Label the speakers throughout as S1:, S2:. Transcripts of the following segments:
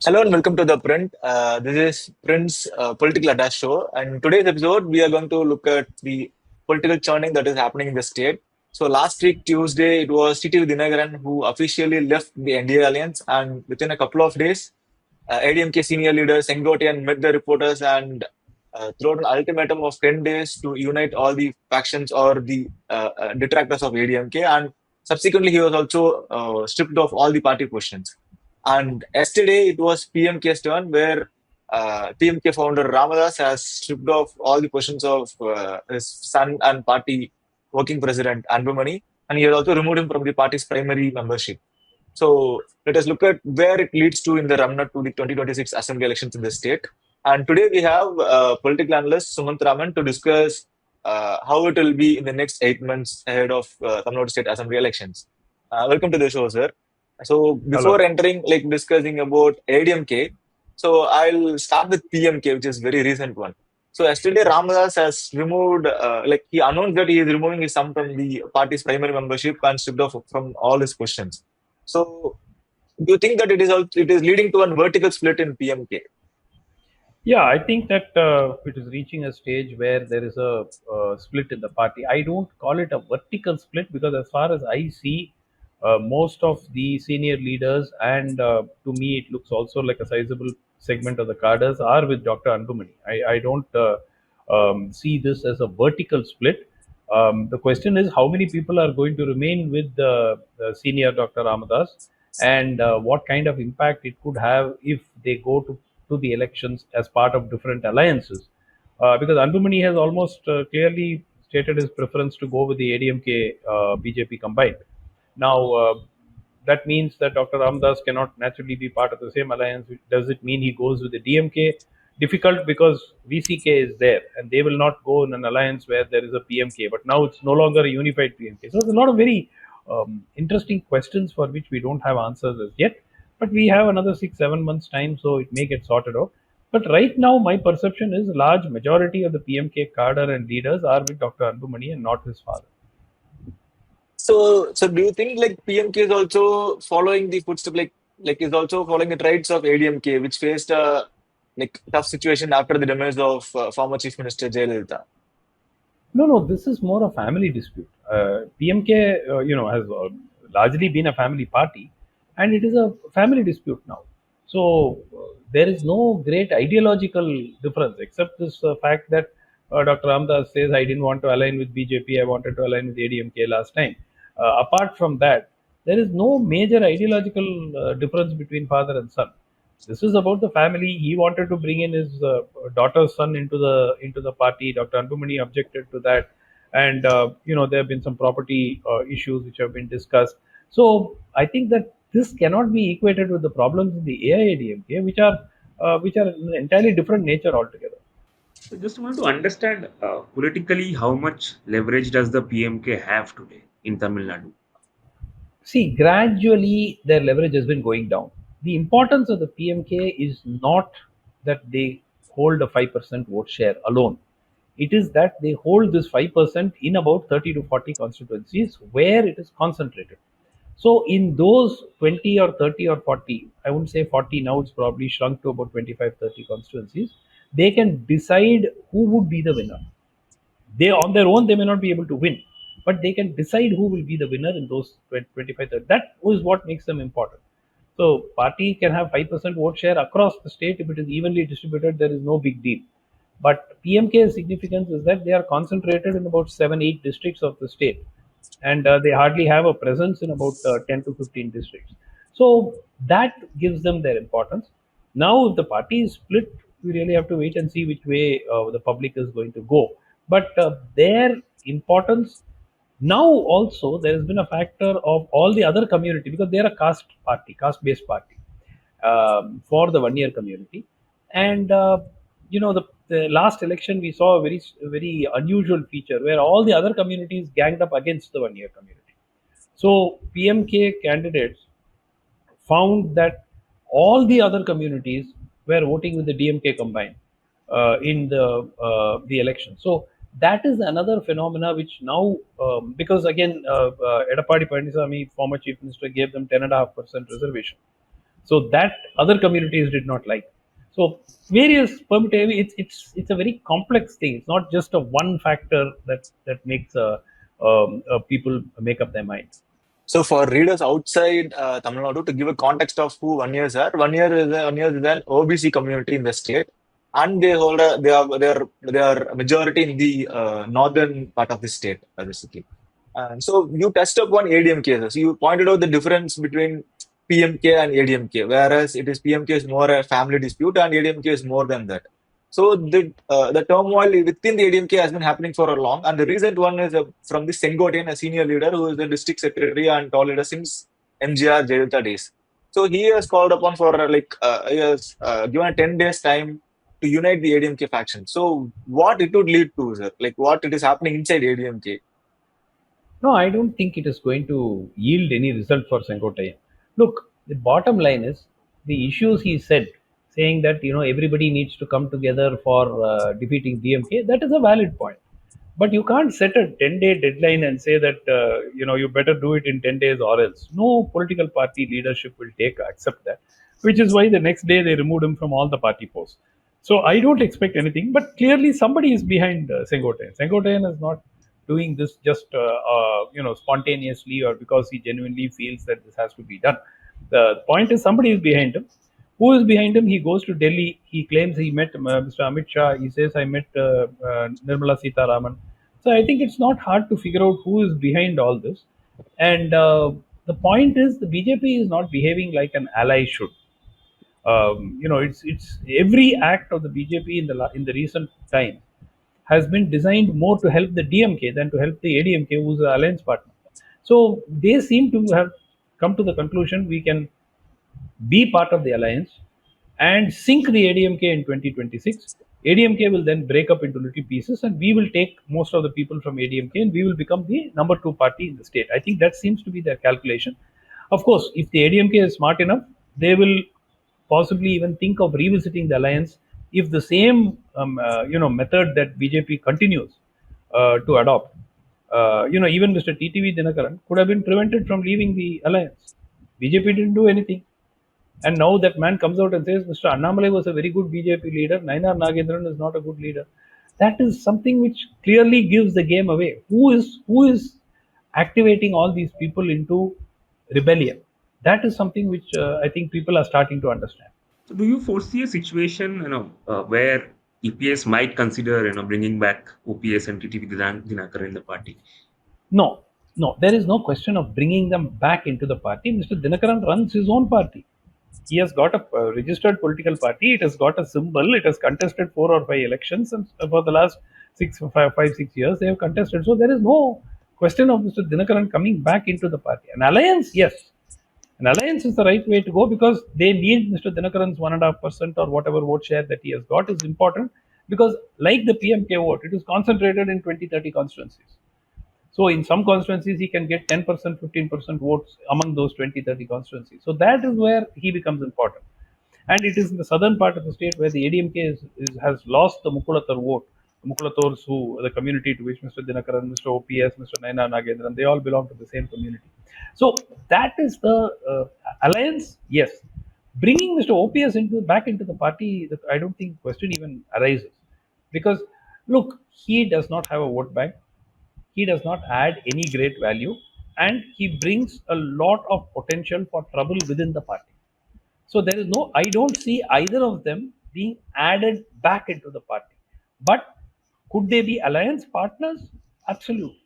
S1: Hello and welcome to ThePrint. This is Print's Political Adda show. And today's episode, we are going to look at the political churning that is happening in the state. So last week, Tuesday, it was TTV Dinagaran who officially left the NDA alliance. And within a couple of days, ADMK senior leader Sengotian met the reporters and threw an ultimatum of 10 days to unite all the factions or the detractors of ADMK. And subsequently, he was also stripped of all the party positions. And yesterday it was PMK's turn where PMK founder Ramadas has stripped off all the positions of his son and party working president Anbumani, and he has also removed him from the party's primary membership. So let us look at where it leads to in the run-up to the 2026 assembly elections in the state. And today we have political analyst Sumanth Raman to discuss how it will be in the next 8 months ahead of Tamil Nadu state assembly elections. Welcome to the show, sir. So before
S2: Hello.
S1: entering like discussing about ADMK, so I'll start with PMK, which is very recent one. So yesterday Ramadas has removed, like he announced that he is removing his son from the party's primary membership and stripped off from all his questions. So do you think that it is leading to a vertical split in PMK?
S2: Yeah, I think that it is reaching a stage where there is a split in the party. I don't call it a vertical split because, as far as I see, most of the senior leaders and to me, it looks also like a sizable segment of the cadres are with Dr. Anbumani. I don't see this as a vertical split. The question is how many people are going to remain with the senior Dr. Ramadas and what kind of impact it could have if they go to the elections as part of different alliances. Because Anbumani has almost clearly stated his preference to go with the ADMK BJP combined. Now, that means that Dr. Ramdas cannot naturally be part of the same alliance. Does it mean he goes with the DMK? Difficult because VCK is there and they will not go in an alliance where there is a PMK. But now it's no longer a unified PMK. So there's a lot of very interesting questions for which we don't have answers as yet. But we have another 6-7 months time, so it may get sorted out. But right now, my perception is large majority of the PMK cadre and leaders are with Dr. Anbumani and not his father.
S1: So do you think like PMK is also following the footsteps, like is also following the traits of ADMK, which faced a like tough situation after the demise of former Chief Minister Jayalalitha?
S2: No, no, this is more a family dispute. PMK, has largely been a family party, and it is a family dispute now. So there is no great ideological difference except this fact that Dr. Ramdas says I didn't want to align with BJP, I wanted to align with ADMK last time. Apart from that, there is no major ideological difference between father and son. This is about the family. He wanted to bring in his daughter's son into the party. Dr. Anbumani objected to that, and there have been some property issues which have been discussed. So I think that this cannot be equated with the problems in the AIADMK, which are an entirely different nature altogether.
S3: So just want to understand politically how much leverage does the PMK have today in Tamil Nadu?
S2: See, gradually their leverage has been going down. The importance of the PMK is not that they hold a 5% vote share alone. It is that they hold this 5% in about 30 to 40 constituencies where it is concentrated. So, in those 20 or 30 or 40, I wouldn't say 40 now, it's probably shrunk to about 25, 30 constituencies, they can decide who would be the winner. They on their own they may not be able to win, but they can decide who will be the winner in those 25 30. That is what makes them important. So party can have 5% vote share across the state. If it is evenly distributed, there is no big deal. But PMK's significance is that they are concentrated in about 7 8 districts of the state, and they hardly have a presence in about 10 to 15 districts. So that gives them their importance. Now if the party is split, we really have to wait and see which way the public is going to go. But their importance now, also there has been a factor of all the other community, because they are a caste based party, for the 1 year community. And the last election we saw a very unusual feature where all the other communities ganged up against the 1 year community. So PMK candidates found that all the other communities were voting with the DMK combined in the election. So that is another phenomena which now, because again, Edapadi Palaniswamy, former chief minister, gave them 10.5% reservation. So that other communities did not like. So various permutative. It's a very complex thing. It's not just a one factor that makes people make up their mind.
S1: So for readers outside Tamil Nadu, to give a context of who Vanyas are, Vanyas is an OBC community in the state, and they are majority in the northern part of the state, basically. And so you touched upon ADMK. So you pointed out the difference between PMK and ADMK, whereas it is PMK is more a family dispute and ADMK is more than that. So the turmoil within the ADMK has been happening for a long, and the recent one is from the Sengotian, a senior leader who is the district secretary and tall leader since MGR Jayalalitha days. So he has called upon for he has given a 10 days time to unite the ADMK faction. So what it would lead to, sir? Like what it is happening inside ADMK?
S2: No, I don't think it is going to yield any result for Sengotai. Look, the bottom line is the issues he said, saying that everybody needs to come together for defeating DMK. That is a valid point, but you can't set a 10-day deadline and say that you better do it in 10 days or else. No political party leadership will accept that, which is why the next day they removed him from all the party posts. So I don't expect anything, but clearly somebody is behind Sengotain. Sengotain is not doing this just spontaneously or because he genuinely feels that this has to be done. The point is somebody is behind him. Who is behind him? He goes to Delhi. He claims he met Mr. Amit Shah. He says I met Nirmala Raman. So I think it's not hard to figure out who is behind all this. And the point is the BJP is not behaving like an ally should. It's every act of the BJP in the recent time has been designed more to help the DMK than to help the ADMK, who's the alliance partner. So they seem to have come to the conclusion we can be part of the alliance and sink the ADMK in 2026. ADMK will then break up into little pieces, and we will take most of the people from ADMK, and we will become the number two party in the state. I think that seems to be their calculation. Of course, if the ADMK is smart enough, they will possibly even think of revisiting the alliance if the same method that BJP continues to adopt. Even Mr. TTV Dinakaran could have been prevented from leaving the alliance. BJP didn't do anything. And now that man comes out and says Mr. Annamalai was a very good BJP leader, Nainar Nagendran is not a good leader. That is something which clearly gives the game away. Who is activating all these people into rebellion? That is something which I think people are starting to understand.
S3: So do you foresee a situation, where EPS might consider, bringing back OPS and TTV Dinakar in the party?
S2: No, no, there is no question of bringing them back into the party. Mr. Dinakaran runs his own party. He has got a registered political party. It has got a symbol. It has contested 4 or 5 elections, and for the last 6 years, they have contested. So there is no question of Mr. Dinakaran coming back into the party. An alliance, yes. An alliance is the right way to go because they need Mr. Dinakaran's 1.5% or whatever vote share that he has got is important because, like the PMK vote, it is concentrated in 20-30 constituencies. So in some constituencies, he can get 10%, 15% votes among those 20-30 constituencies. So that is where he becomes important. And it is in the southern part of the state where the ADMK has lost the Mukulathar vote. The Mukulathors, the community to which Mr. Dinakaran, Mr. OPS, Mr. Naina Nagendran, they all belong to the same community. So that is the alliance, yes. Bringing Mr. OPS back into the party, I don't think question even arises. Because, look, he does not have a vote bank, he does not add any great value, and he brings a lot of potential for trouble within the party. So there is no, I don't see either of them being added back into the party. But could they be alliance partners? Absolutely.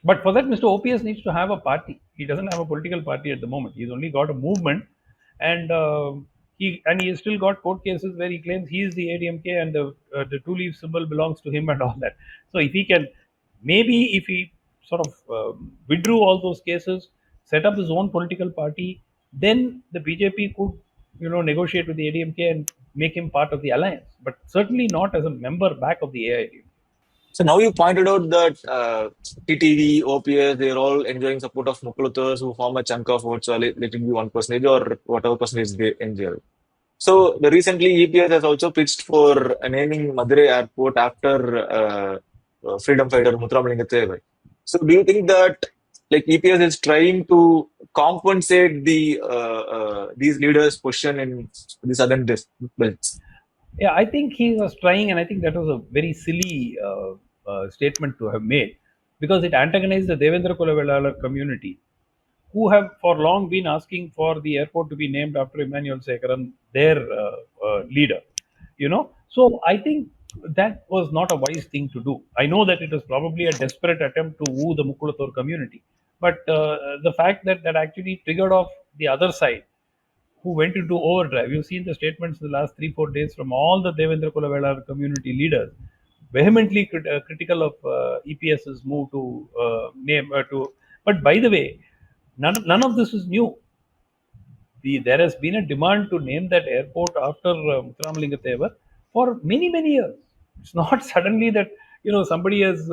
S2: But for that, Mr. OPS needs to have a party. He doesn't have a political party at the moment. He's only got a movement, and he has still got court cases where he claims he is the ADMK and the two leaf symbol belongs to him and all that. So if he can, maybe if he sort of withdrew all those cases, set up his own political party, then the BJP could negotiate with the ADMK and make him part of the alliance. But certainly not as a member back of the AIADMK.
S1: So now you pointed out that TTV, OPS, they're all enjoying support of Mukulathars who form a chunk of votes, or let it be 1% or whatever percentage they enjoy. So recently EPS has also pitched for naming Madurai Airport after freedom fighter Muthuramalingam Thevai. So do you think that like EPS is trying to compensate these leaders' position in the southern belts.
S2: Yeah, I think he was trying, and I think that was a very silly statement to have made, because it antagonized the Devendra Kulavelalar community, who have for long been asking for the airport to be named after Emmanuel Sekharan, their leader. So I think that was not a wise thing to do. I know that it was probably a desperate attempt to woo the Mukulathur community, but the fact that that actually triggered off the other side, who went into overdrive. You've seen the statements in the last 3-4 days from all the Devendra Kulavelar community leaders, vehemently critical of EPS's move to name to. But by the way, none of this is new. There has been a demand to name that airport after Muthuramalingam for many years. It's not suddenly that somebody has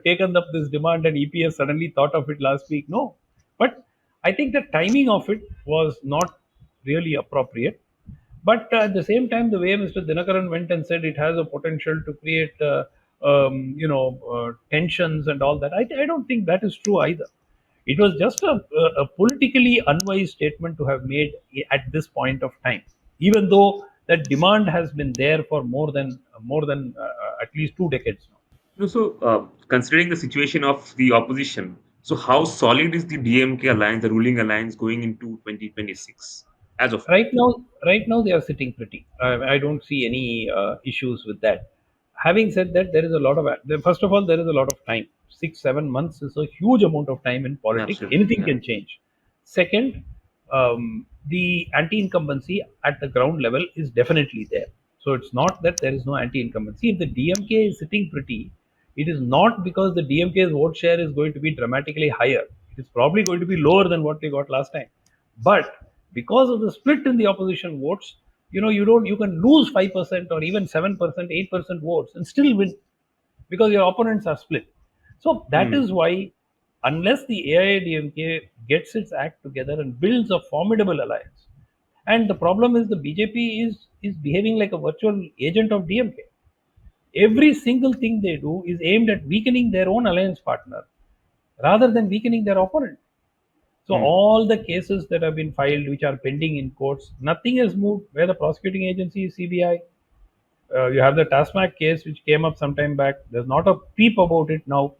S2: taken up this demand and EPS suddenly thought of it last week. No, but I think the timing of it was not really appropriate. But at the same time, the way Mr. Dinakaran went and said it has a potential to create, tensions and all that, I don't think that is true either. It was just a politically unwise statement to have made at this point of time, even though that demand has been there for more than at least 2 decades now.
S3: Considering the situation of the opposition, so how solid is the DMK alliance, the ruling alliance, going into 2026 as of now?
S2: Right now they are sitting pretty. I don't see any issues with that. Having said that, there is a lot of first of all, there is a lot of time. 6-7 months is a huge amount of time in politics.
S3: Absolutely,
S2: Anything
S3: yeah.
S2: can change. Second, the anti-incumbency at the ground level is definitely there. So it's not that there is no anti-incumbency. If the DMK is sitting pretty, it is not because the DMK's vote share is going to be dramatically higher. It is probably going to be lower than what they got last time. But because of the split in the opposition votes, you can lose 5% or even 7%, 8% votes and still win, because your opponents are split. So that
S3: Hmm.
S2: is why, unless the AIADMK gets its act together and builds a formidable alliance, and the problem is the BJP is behaving like a virtual agent of DMK. Every single thing they do is aimed at weakening their own alliance partner rather than weakening their opponent. So
S3: Hmm.
S2: all the cases that have been filed, which are pending in courts, nothing has moved. Where the prosecuting agency is CBI. You have the TASMAC case, which came up some time back. There's not a peep about it now.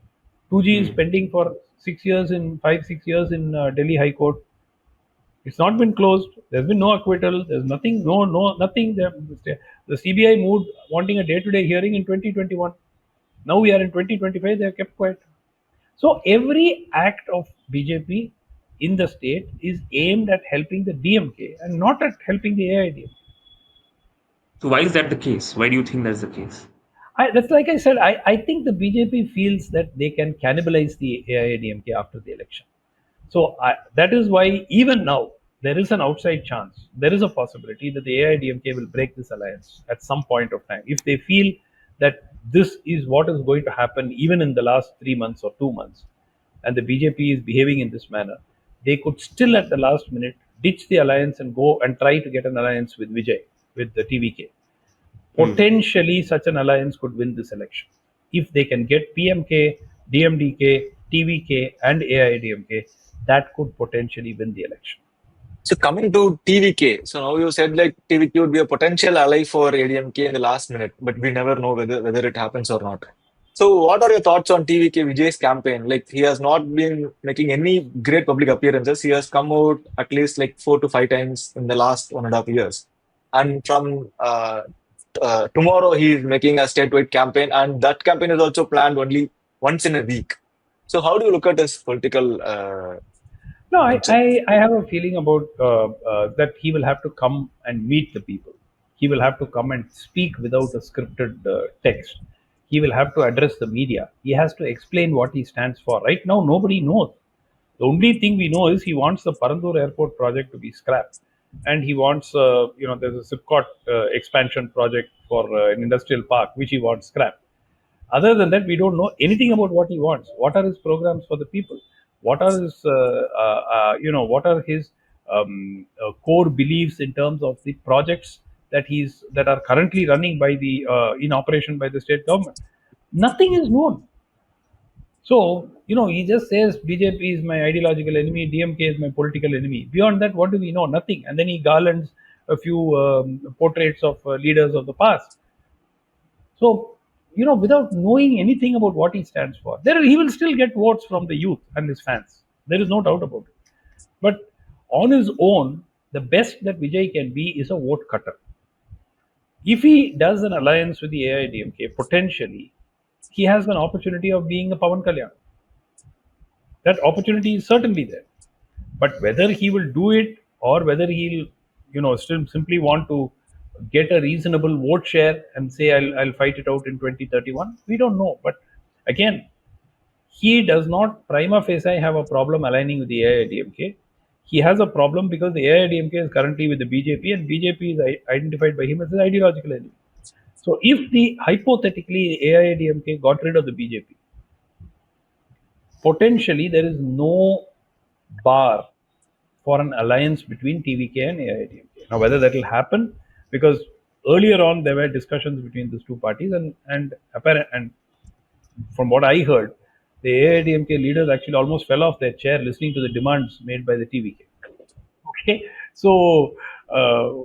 S2: 2G is
S3: Hmm.
S2: pending for 6 years in 5-6 years in Delhi High Court. It's not been closed. There's been no acquittal. There's nothing. No, nothing. The CBI moved wanting a day-to-day hearing in 2021. Now we are in 2025. They are kept quiet. So every act of BJP in the state is aimed at helping the DMK and not at helping the AIDMK.
S3: So why is that the case? Why do you think that's the case?
S2: That's like I said. I think the BJP feels that they can cannibalize the AIADMK after the election. So that is why even now there is an outside chance, there is a possibility that the AIDMK will break this alliance at some point of time. If they feel that this is what is going to happen even in the last 3 months or 2 months, and the BJP is behaving in this manner, they could still at the last minute ditch the alliance and go and try to get an alliance with Vijay, with the TVK.
S3: Hmm.
S2: Potentially, such an alliance could win this election. If they can get PMK, DMDK, TVK, and AIDMK, that could potentially win the election.
S1: So coming to TVK, so now you said like TVK would be a potential ally for ADMK in the last minute, but we never know whether it happens or not. So what are your thoughts on TVK Vijay's campaign? Like he has not been making any great public appearances. He has come out at least like 4 to 5 times in the last 1.5 years. And from tomorrow he is making a statewide campaign, and that campaign is also planned only once in a week. So how do you look at this political
S2: No,
S1: venture?
S2: I have a feeling about that he will have to come and meet the people. He will have to come and speak without a scripted text. He will have to address the media. He has to explain what he stands for. Right now, nobody knows. The only thing we know is he wants the Parandur Airport project to be scrapped, and he wants, there's a Sipcot expansion project for an industrial park which he wants scrapped. Other than that, we don't know anything about what he wants. What are his programs for the people? What are his core beliefs in terms of the projects that are currently running by the in operation by the state government? Nothing is known. So, he just says BJP is my ideological enemy, DMK is my political enemy. Beyond that, what do we know? Nothing. And then he garlands a few portraits of leaders of the past. So, without knowing anything about what he stands for, he will still get votes from the youth and his fans. There is no doubt about it. But on his own, the best that Vijay can be is a vote cutter. If he does an alliance with the AIDMK, potentially, he has an opportunity of being a Pawan Kalyan. That opportunity is certainly there. But whether he will do it or whether he'll, still simply want to get a reasonable vote share and say I'll fight it out in 2031, we don't know. But again, he does not prima facie have a problem aligning with the AIADMK. He has a problem because the AIADMK is currently with the BJP and BJP is identified by him as an ideological enemy. So if the hypothetically AIADMK got rid of the BJP, potentially there is no bar for an alliance between TVK and AIADMK. Now, whether that will happen, because earlier on there were discussions between these two parties, and from what I heard, the AIADMK leaders actually almost fell off their chair listening to the demands made by the TVK. Okay, so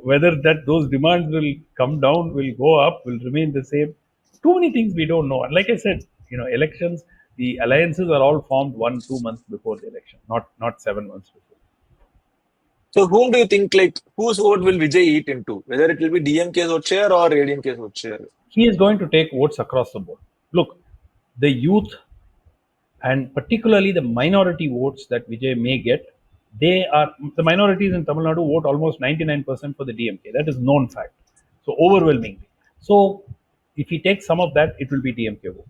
S2: whether that those demands will come down, will go up, will remain the same, too many things we don't know. And like I said, elections, the alliances are all formed 1-2 months before the election, not 7 months before.
S1: So whom do you think, like, whose vote will Vijay eat into? Whether it will be DMK's vote share or ADMK's vote share?
S2: He is going to take votes across the board. Look, the youth and particularly the minority votes that Vijay may get, the minorities in Tamil Nadu vote almost 99% for the DMK. That is known fact. So overwhelmingly. So if he takes some of that, it will be DMK vote.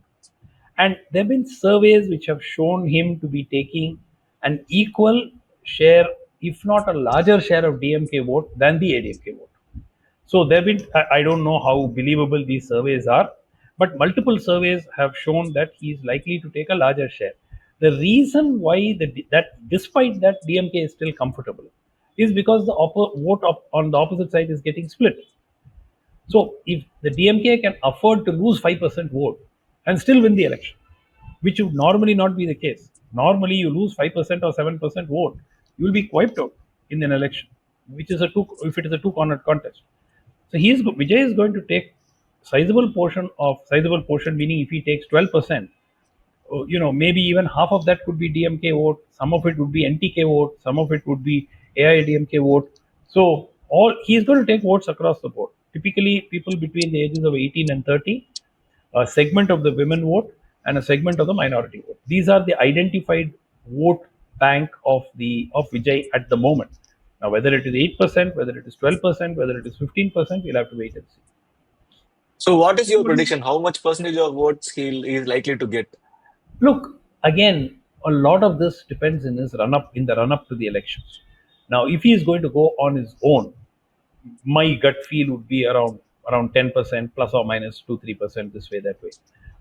S2: And there have been surveys which have shown him to be taking an equal share, if not a larger share of DMK vote than the ADMK vote. So there have been, I don't know how believable these surveys are, but multiple surveys have shown that he is likely to take a larger share. The reason why that despite that DMK is still comfortable is because the vote on the opposite side is getting split. So if the DMK can afford to lose 5% vote and still win the election, which would normally not be the case. Normally, you lose 5% or 7% vote, you will be wiped out in an election, which is if it is a two-cornered contest. So Vijay is going to take sizable portion, meaning if he takes 12%, maybe even half of that could be DMK vote, some of it would be NTK vote, some of it would be AIADMK vote. So all he is going to take votes across the board. Typically, people between the ages of 18 and 30, a segment of the women vote, and a segment of the minority vote. These are the identified vote bank of Vijay at the moment. Now, whether it is 8%, whether it is 12%, whether it is 15%, we'll have to wait and see.
S1: So what is your prediction? How much percentage of votes he is likely to get?
S2: Look, again, a lot of this depends in the run up to the elections. Now, if he is going to go on his own, my gut feel would be around 10% plus or minus 2-3% this way that way.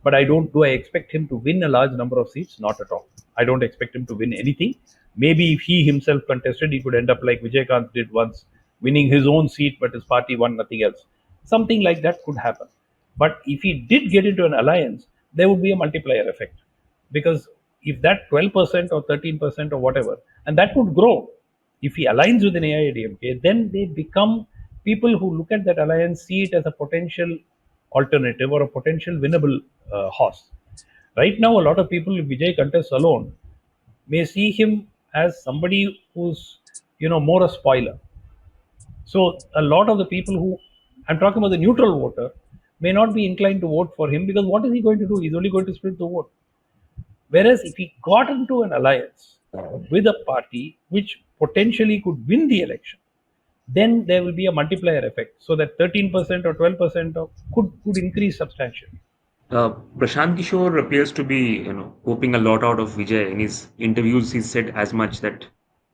S2: But I expect him to win a large number of seats? Not at all. I don't expect him to win anything. Maybe if he himself contested, he could end up like Vijay did once, winning his own seat, but his party won nothing else. Something like that could happen. But if he did get into an alliance, there would be a multiplier effect. Because if that 12% or 13% or whatever, and that would grow, if he aligns with an AIADMK, then they become people who look at that alliance, see it as a potential alternative or a potential winnable horse. Right now, a lot of people, if Vijay contests alone, may see him as somebody who's more a spoiler. So a lot of the people who I'm talking about the neutral voter may not be inclined to vote for him because what is he going to do? He's only going to split the vote. Whereas if he got into an alliance with a party which potentially could win the election, then there will be a multiplier effect. So that 13% or 12% could increase substantially.
S3: Prashant Kishore appears to be, hoping a lot out of Vijay. In his interviews, he said as much that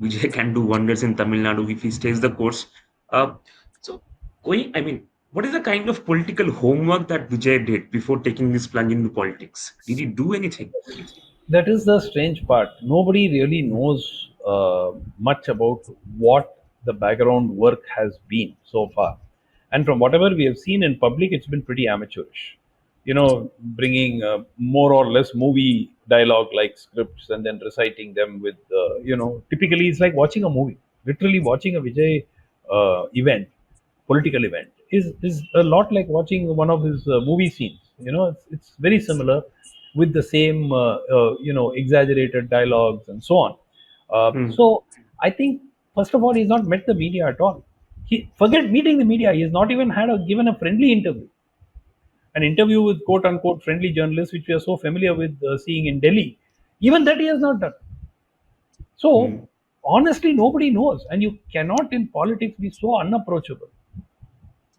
S3: Vijay can do wonders in Tamil Nadu if he stays the course. Uh, so, what is the kind of political homework that Vijay did before taking this plunge into politics? Did he do anything?
S2: That is the strange part. Nobody really knows much about what the background work has been so far. And from whatever we have seen in public, it's been pretty amateurish. bringing more or less movie dialogue like scripts and then reciting them with, typically it's like watching a movie. Literally watching a Vijay event, political event, is a lot like watching one of his movie scenes. It's very similar with the same, exaggerated dialogues and so on.
S3: Hmm.
S2: So I think, first of all, he's not met the media at all. Forget meeting the media. He has not even given a friendly interview, an interview with quote unquote friendly journalists, which we are so familiar with seeing in Delhi. Even that he has not done. So,
S3: Hmm.
S2: honestly, nobody knows. And you cannot in politics be so unapproachable.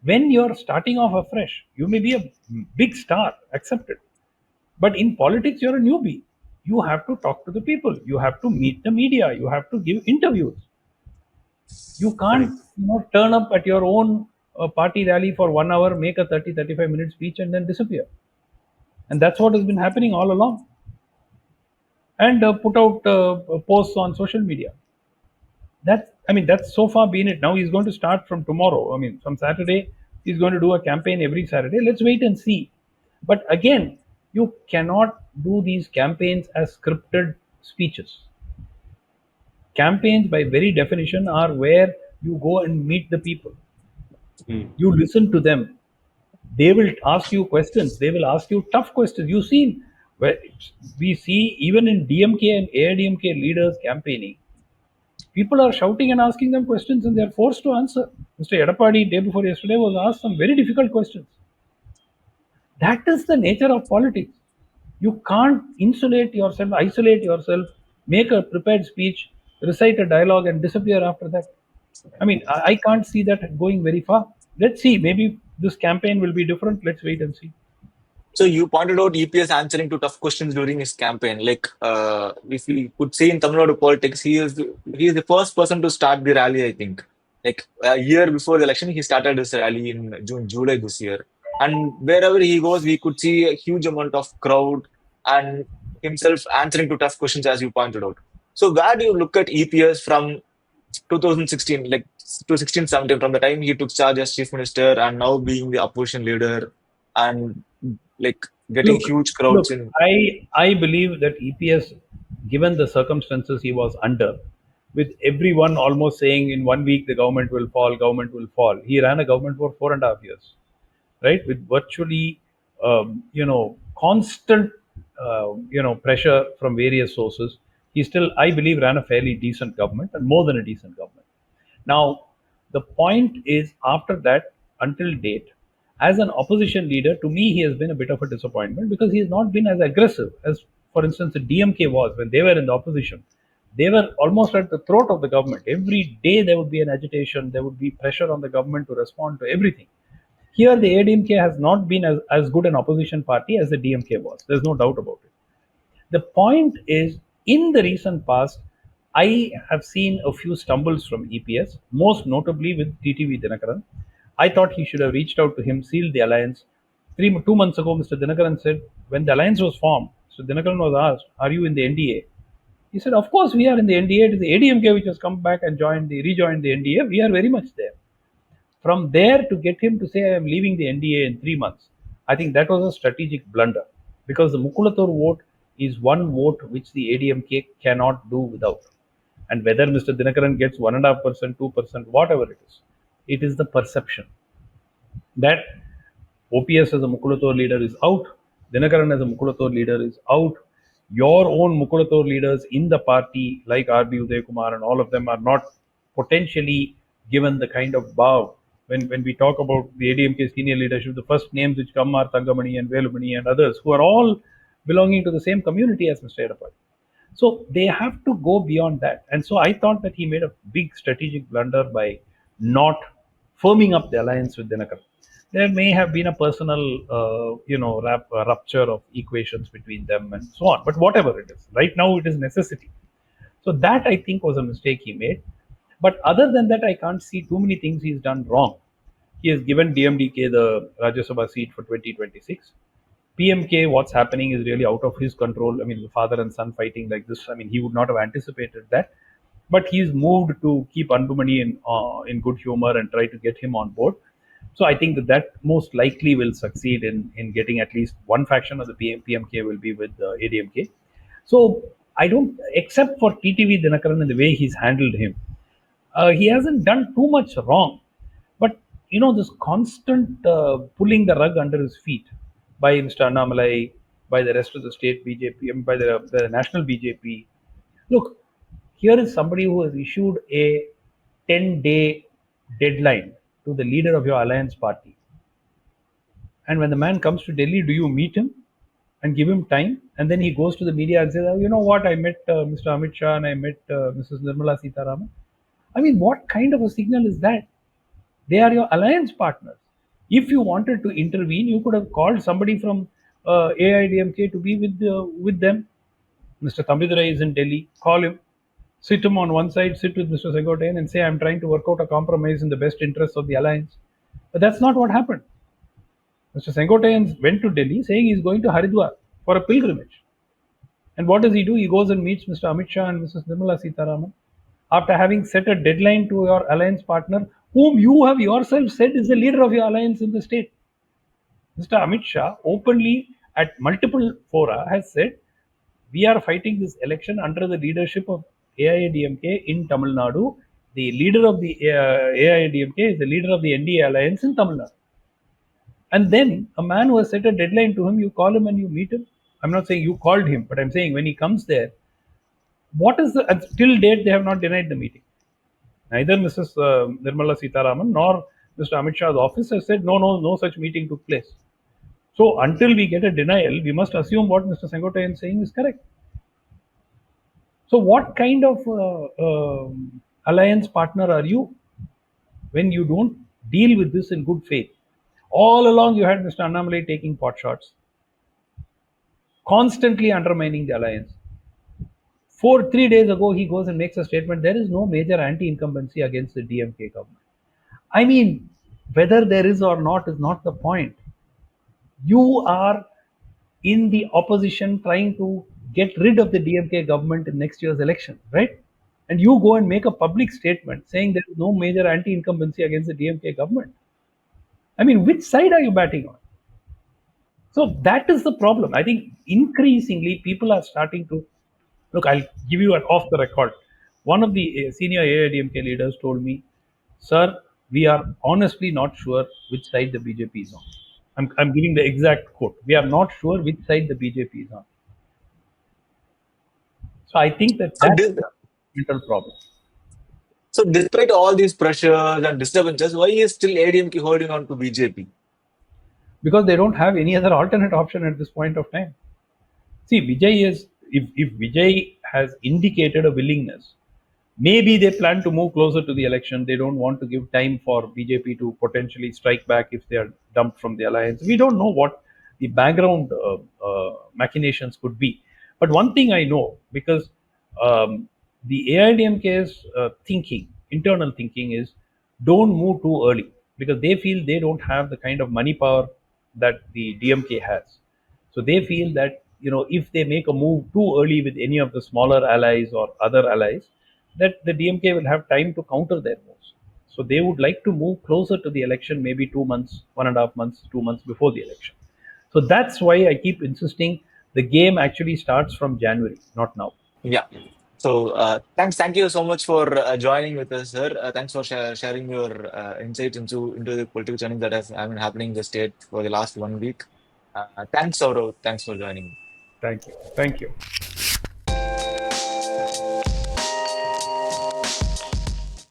S2: When you're starting off afresh, you may be a big star, accepted. But in politics, you're a newbie. You have to talk to the people. You have to meet the media. You have to give interviews. You can't
S3: Correct.
S2: turn up at your own party rally for 1 hour, make a 30-35 minute speech, and then disappear. And that's what has been happening all along. And put out posts on social media. That's so far been it. Now he's going to start from tomorrow. From Saturday, he's going to do a campaign every Saturday. Let's wait and see. But again, you cannot do these campaigns as scripted speeches. Campaigns, by very definition, are where you go and meet the people.
S3: Hmm.
S2: You listen to them. They will ask you questions. They will ask you tough questions. You see, where we see even in DMK and AIADMK leaders campaigning, people are shouting and asking them questions, and they are forced to answer. Mr. Edapadi, day before yesterday, was asked some very difficult questions. That is the nature of politics. You can't isolate yourself, make a prepared speech, recite a dialogue, and disappear after that. I can't see that going very far. Let's see. Maybe this campaign will be different. Let's wait and see.
S1: So you pointed out EPS answering to tough questions during his campaign. Like, if we could say in Tamil Nadu politics, he is the first person to start the rally. I think, like a year before the election, he started his rally in July this year. And wherever he goes, we could see a huge amount of crowd and himself answering to tough questions, as you pointed out. So where do you look at EPS from 2016, like to 16-17, from the time he took charge as chief minister and now being the opposition leader and like getting
S2: Look,
S1: huge crowds
S2: look.
S1: in.
S2: I believe that EPS, given the circumstances he was under, with everyone almost saying in 1 week the government will fall. He ran a government for 4.5 years, right? With virtually, constant, pressure from various sources. He still, I believe, ran a fairly decent government, and more than a decent government. Now, the point is, after that, until date, as an opposition leader, to me, he has been a bit of a disappointment because he has not been as aggressive as, for instance, the DMK was when they were in the opposition. They were almost at the throat of the government. Every day there would be an agitation, there would be pressure on the government to respond to everything. Here, the ADMK has not been as good an opposition party as the DMK was. There's no doubt about it. The point is, in the recent past, I have seen a few stumbles from EPS, most notably with TTV Dinakaran. I thought he should have reached out to him, sealed the alliance. 2 months ago, Mr. Dinakaran said, when the alliance was formed, so Dinakaran was asked, "Are you in the NDA?" He said, "Of course, we are in the NDA. It is the ADMK which has come back and rejoined the NDA. We are very much there." From there to get him to say, "I am leaving the NDA in 3 months," I think that was a strategic blunder, because the Mukulatur vote is one vote which the ADMK cannot do without. And whether Mr. Dinakaran gets 1.5%, 2%, whatever it is the perception that OPS as a Mukulator leader is out, Dinakaran as a Mukulator leader is out. Your own Mukulator leaders in the party, like R.B. Uday Kumar and all of them, are not potentially given the kind of bow. When we talk about the ADMK senior leadership, the first names which come are Tangamani and Velumani and others, who are all belonging to the same community as Mr. Edapadi. So they have to go beyond that. And so I thought that he made a big strategic blunder by not firming up the alliance with Dinakar. There may have been a personal, rupture of equations between them and so on. But whatever it is, right now it is necessity. So that, I think, was a mistake he made. But other than that, I can't see too many things he's done wrong. He has given DMDK the Rajya Sabha seat for 2026. PMK, what's happening is really out of his control. The father and son fighting like this. He would not have anticipated that. But he's moved to keep Anbumani in good humor and try to get him on board. So I think that most likely will succeed in getting at least one faction of the PMK will be with ADMK. So I don't, except for TTV Dinakaran and the way he's handled him, he hasn't done too much wrong. But this constant pulling the rug under his feet by Mr. Annamalai, by the rest of the state BJP, by the national BJP. Look, here is somebody who has issued a 10-day deadline to the leader of your alliance party. And when the man comes to Delhi, do you meet him and give him time? And then he goes to the media and says, "Oh, you know what? I met Mr. Amit Shah and I met Mrs. Nirmala Sitaraman." I mean, what kind of a signal is that? They are your alliance partners. If you wanted to intervene, you could have called somebody from AIDMK to be with them. Mr. Tamidrai is in Delhi. Call him. Sit him on one side, sit with Mr. Sengotain and say, "I'm trying to work out a compromise in the best interests of the alliance." But that's not what happened. Mr. Sengotain went to Delhi saying he's going to Haridwar for a pilgrimage. And what does he do? He goes and meets Mr. Amit Shah and Mrs. Nirmala Sitaraman after having set a deadline to your alliance partner, whom you have yourself said is the leader of your alliance in the state. Mr. Amit Shah openly at multiple fora has said, "We are fighting this election under the leadership of AIADMK in Tamil Nadu. The leader of the AIADMK is the leader of the NDA alliance in Tamil Nadu." And then a man who has set a deadline to him, you call him and you meet him. I'm not saying you called him, but I'm saying when he comes there, what is the, till date, they have not denied the meeting. Neither Mrs. Nirmala Sitaraman nor Mr. Amit Shah's office has said, no such meeting took place. So until we get a denial, we must assume what Mr. Sengotai is saying is correct. So what kind of alliance partner are you when you don't deal with this in good faith? All along, you had Mr. Annamalai taking pot shots, constantly undermining the alliance. 3 days ago, he goes and makes a statement: there is no major anti-incumbency against the DMK government. I mean, whether there is or not is not the point. You are in the opposition trying to get rid of the DMK government in next year's election, right? And you go and make a public statement saying there is no major anti-incumbency against the DMK government. I mean, which side are you batting on? So that is the problem. I think increasingly people are starting to look. I'll give you an off the record. One of the senior AIDMK leaders told me, "Sir, we are honestly not sure which side the BJP is on." I'm giving the exact quote. "We are not sure which side the BJP is on." So I think that
S1: So,
S2: that's the mental problem
S1: despite all these pressures and disturbances, why is still ADMK holding on to BJP?
S2: because they don't have any other alternate option at this point of time. See, Vijay is, if Vijay has indicated a willingness, maybe they plan to move closer to the election. They don't want to give time for BJP to potentially strike back if they are dumped from the alliance. We don't know what the background machinations could be. But one thing I know, because the AIDMK's thinking, internal thinking is, don't move too early, because they feel they don't have the kind of money power that the DMK has. So they feel that if they make a move too early with any of the smaller allies or other allies, that the DMK will have time to counter their moves. So they would like to move closer to the election, maybe 2 months, 1.5 months, 2 months before the election. So that's why I keep insisting the game actually starts from January, not now.
S1: Yeah. So, thank you so much for joining with us, sir. Thanks for sharing your insight into the political churning that has been happening in the state for the last 1 week. Thanks, Sourav. Thanks for joining.
S2: Thank you. Thank you.